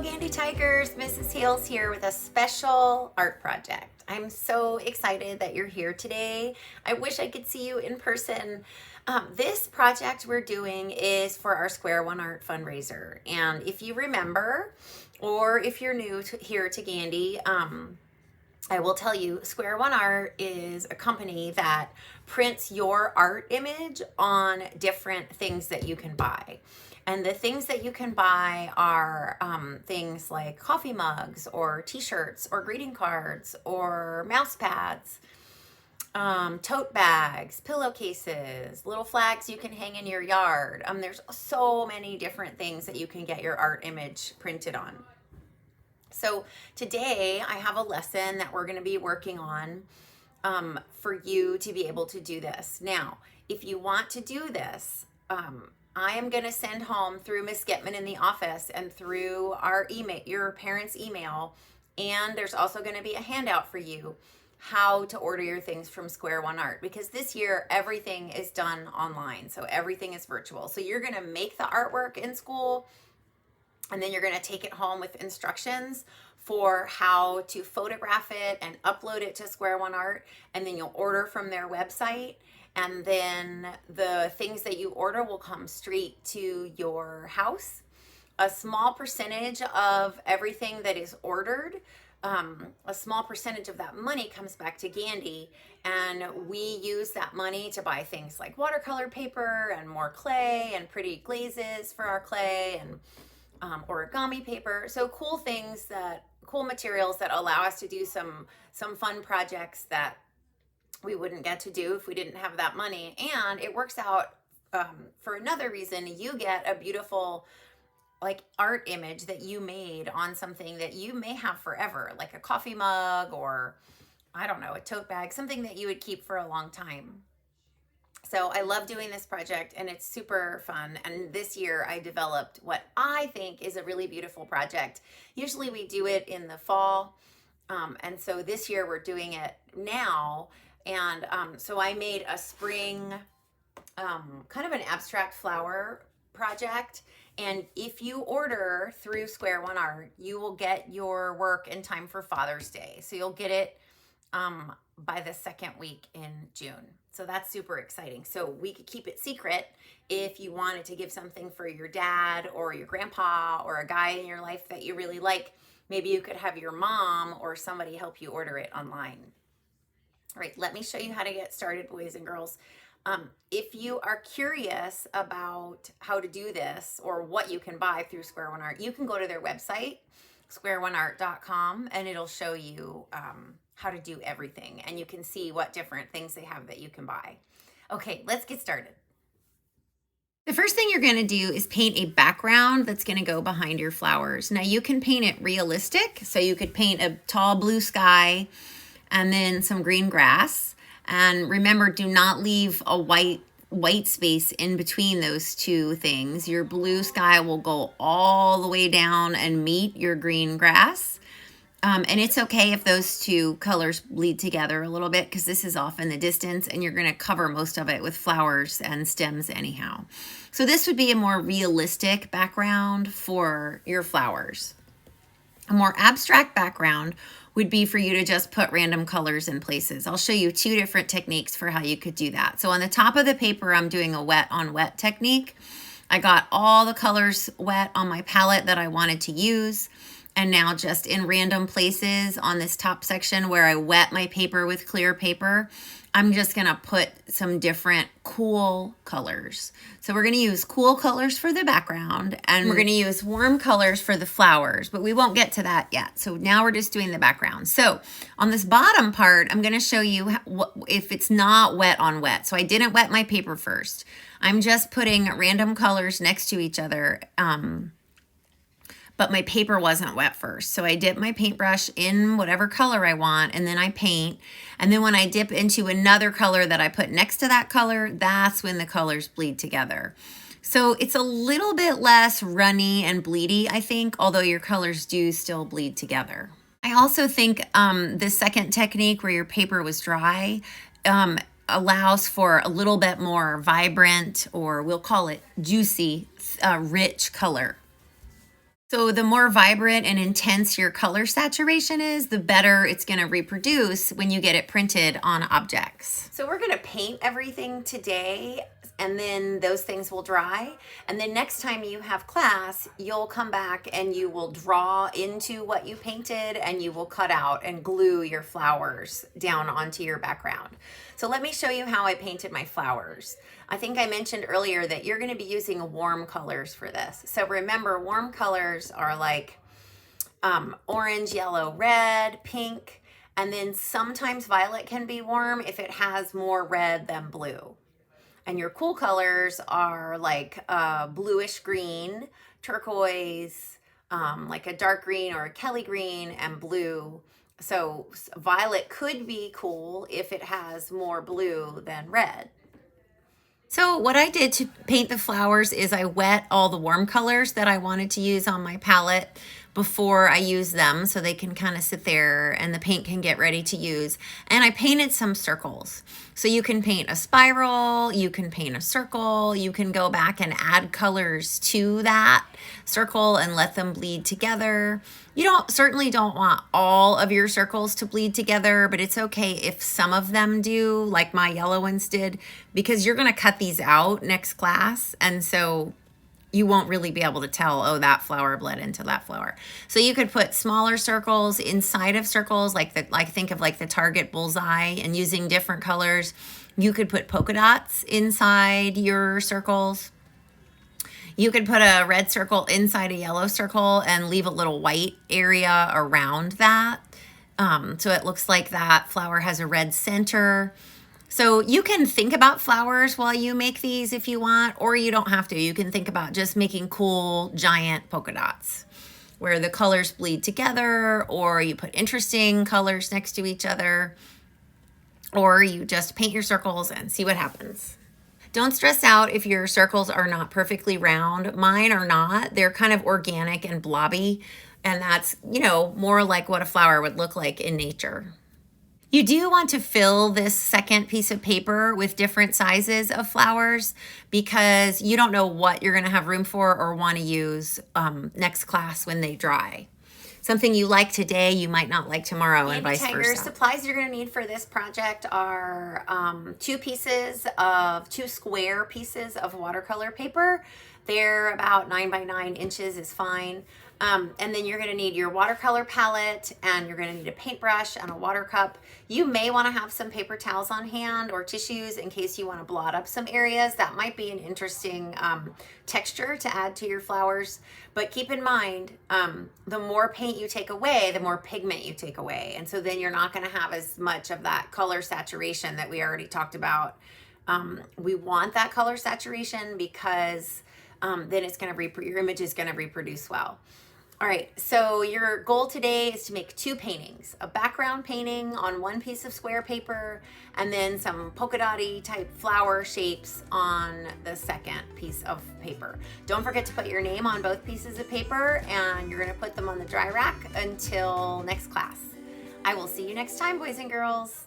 Gandy Tigers, Mrs. Hales here with a special art project. I'm so excited that you're here today. I wish I could see you in person. This project we're doing is for our Square One Art fundraiser. And if you remember, or if you're new here to Gandy, I will tell you, Square One Art is a company that prints your art image on different things that you can buy. And the things that you can buy are things like coffee mugs or t-shirts or greeting cards or mouse pads, tote bags, pillowcases, little flags you can hang in your yard. There's so many different things that you can get your art image printed on. So today I have a lesson that we're going to be working on for you to be able to do this. Now, if you want to do this, I am going to send home through Miss Getman in the office and through our email, your parents' email, and there's also going to be a handout for you how to order your things from Square One Art, because this year everything is done online, so everything is virtual. So you're going to make the artwork in school, and then you're going to take it home with instructions for how to photograph it and upload it to Square One Art, and then you'll order from their website. And then the things that you order will come straight to your house. A small percentage of everything that is ordered, a small percentage of that money comes back to Gandy, and we use that money to buy things like watercolor paper and more clay and pretty glazes for our clay and origami paper. So cool materials that allow us to do some fun projects that we wouldn't get to do if we didn't have that money. And it works out for another reason. You get a beautiful like art image that you made on something that you may have forever, like a coffee mug or I don't know, a tote bag, something that you would keep for a long time. So I love doing this project and it's super fun. And this year I developed what I think is a really beautiful project. Usually we do it in the fall. And so this year we're doing it now. And so I made a spring, kind of an abstract flower project. And if you order through Square One Art, you will get your work in time for Father's Day. So you'll get it by the second week in June. So that's super exciting. So we could keep it secret if you wanted to give something for your dad or your grandpa or a guy in your life that you really like. Maybe you could have your mom or somebody help you order it online. All right, let me show you how to get started, boys and girls. If you are curious about how to do this or what you can buy through Square One Art, you can go to their website, squareoneart.com, and it'll show you how to do everything. And you can see what different things they have that you can buy. Okay, let's get started. The first thing you're going to do is paint a background that's going to go behind your flowers. Now you can paint it realistic, so you could paint a tall blue sky and then some green grass. And remember, do not leave a white space in between those two things. Your blue sky will go all the way down and meet your green grass. And it's okay if those two colors bleed together a little bit, because this is off in the distance and you're going to cover most of it with flowers and stems anyhow. So this would be a more realistic background for your flowers. A more abstract background would be for you to just put random colors in places. I'll show you two different techniques for how you could do that. So on the top of the paper, I'm doing a wet on wet technique. I got all the colors wet on my palette that I wanted to use. And now just in random places on this top section where I wet my paper with clear paper, I'm just gonna put some different cool colors. So we're gonna use cool colors for the background and we're gonna use warm colors for the flowers, but we won't get to that yet. So now we're just doing the background. So on this bottom part, I'm gonna show you if it's not wet on wet. So I didn't wet my paper first. I'm just putting random colors next to each other, but my paper wasn't wet first. So I dip my paintbrush in whatever color I want, and then I paint. And then when I dip into another color that I put next to that color, that's when the colors bleed together. So it's a little bit less runny and bleedy, I think, although your colors do still bleed together. I also think the second technique where your paper was dry allows for a little bit more vibrant, or we'll call it juicy, rich color. So the more vibrant and intense your color saturation is, the better it's going to reproduce when you get it printed on objects. So we're going to paint everything today, and then those things will dry. And then next time you have class, you'll come back and you will draw into what you painted, and you will cut out and glue your flowers down onto your background. So let me show you how I painted my flowers. I think I mentioned earlier that you're going to be using warm colors for this. So remember, warm colors are like orange, yellow, red, pink, and then sometimes violet can be warm if it has more red than blue. And your cool colors are like bluish green, turquoise, like a dark green or a Kelly green, and blue. So violet could be cool if it has more blue than red. So what I did to paint the flowers is I wet all the warm colors that I wanted to use on my palette before I use them, so they can kind of sit there and the paint can get ready to use. And I painted some circles. So you can paint a spiral, you can paint a circle, you can go back and add colors to that circle and let them bleed together. You certainly don't want all of your circles to bleed together, but it's okay if some of them do, like my yellow ones did, because you're going to cut these out next class. And so you won't really be able to tell, oh, that flower bled into that flower. So you could put smaller circles inside of circles, think of like the target bullseye, and using different colors. You could put polka dots inside your circles. You could put a red circle inside a yellow circle and leave a little white area around that. So it looks like that flower has a red center. So you can think about flowers while you make these if you want, or you don't have to. You can think about just making cool giant polka dots where the colors bleed together, or you put interesting colors next to each other, or you just paint your circles and see what happens. Don't stress out if your circles are not perfectly round. Mine are not. They're kind of organic and blobby, and that's, more like what a flower would look like in nature. You do want to fill this second piece of paper with different sizes of flowers because you don't know what you're going to have room for or want to use next class when they dry. Something you like today, you might not like tomorrow, and vice versa. Supplies you're going to need for this project are two square pieces of watercolor paper. They're about 9 by 9 inches is fine. And then you're going to need your watercolor palette, and you're going to need a paintbrush and a water cup. You may want to have some paper towels on hand or tissues in case you want to blot up some areas. That might be an interesting texture to add to your flowers. But keep in mind, the more paint you take away, the more pigment you take away. And so then you're not going to have as much of that color saturation that we already talked about. We want that color saturation because then it's going to your image is going to reproduce well. All right, so your goal today is to make two paintings, a background painting on one piece of square paper, and then some polka dotty type flower shapes on the second piece of paper. Don't forget to put your name on both pieces of paper, and you're gonna put them on the dry rack until next class. I will see you next time, boys and girls.